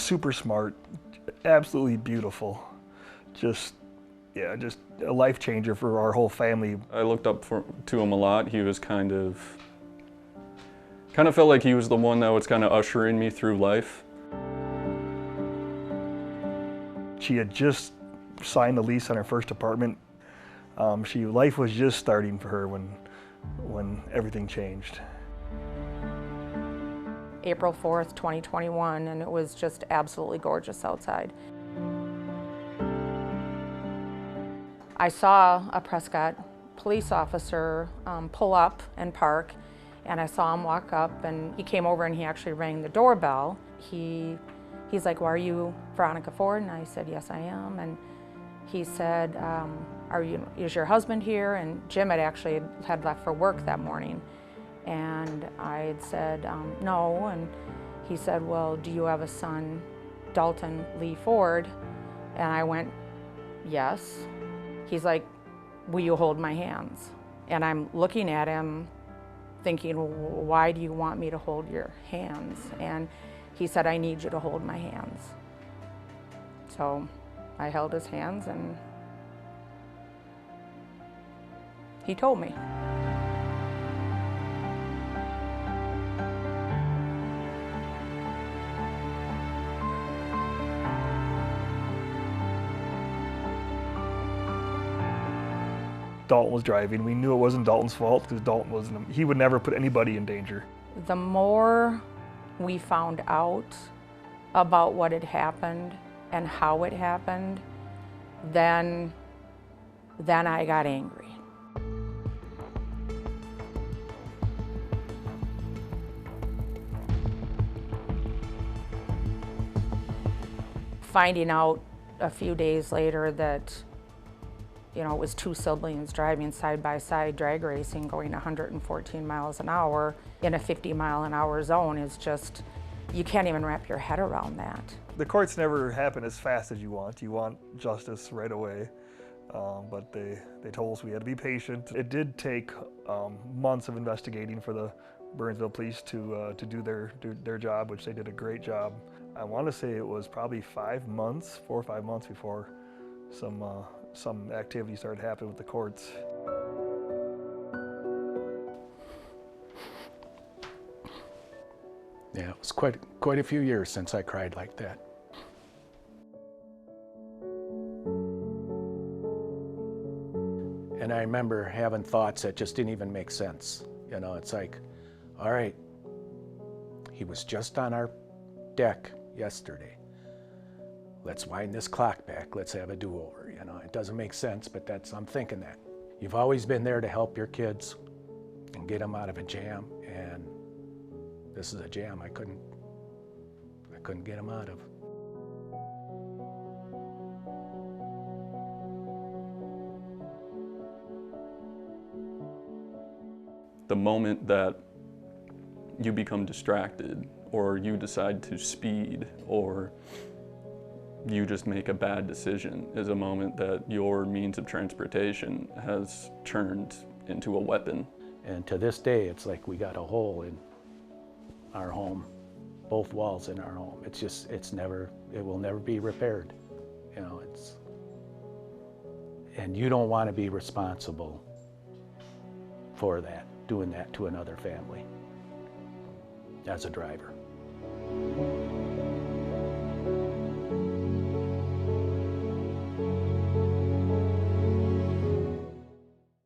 super smart, absolutely beautiful. Just, yeah, just a life changer for our whole family. I looked up to him a lot. He was kind of felt like he was the one that was kind of ushering me through life. She had just signed the lease on her first apartment. Life was just starting for her when everything changed. April 4th, 2021, and it was just absolutely gorgeous outside. I saw a Prescott police officer pull up and park, and I saw him walk up, and he came over and he actually rang the doorbell. He's like, "Well, are you Veronica Ford?" And I said, "Yes, I am." And he said, is your husband here? And Jim had left for work that morning. And I had said, no. And he said, "Well, do you have a son, Dalton Lee Ford?" And I went, "Yes." He's like, "Will you hold my hands?" And I'm looking at him thinking, "Why do you want me to hold your hands?" And he said, "I need you to hold my hands." So I held his hands and he told me. Dalton was driving. We knew it wasn't Dalton's fault because he would never put anybody in danger. The more we found out about what had happened and how it happened, then I got angry. Finding out a few days later that it was two siblings driving side by side drag racing going 114 miles an hour in a 50-mile-an-hour zone is just, you can't even wrap your head around that. The courts never happen as fast as you want. You want justice right away, but they told us we had to be patient. It did take months of investigating for the Burnsville police to do their job, which they did a great job. I want to say it was probably 4 or 5 months before some activity started happening with the courts. Yeah, it was quite a few years since I cried like that. And I remember having thoughts that just didn't even make sense. It's like, all right, he was just on our deck yesterday. Let's wind this clock back. Let's have a do-over. It doesn't make sense, but I'm thinking that. You've always been there to help your kids and get them out of a jam, and this is a jam I couldn't get them out of. The moment that you become distracted, or you decide to speed, or you just make a bad decision, is a moment that your means of transportation has turned into a weapon. And to this day, it's like we got a hole in our home, both walls in our home. It will never be repaired. And you don't want to be responsible for that, doing that to another family as a driver.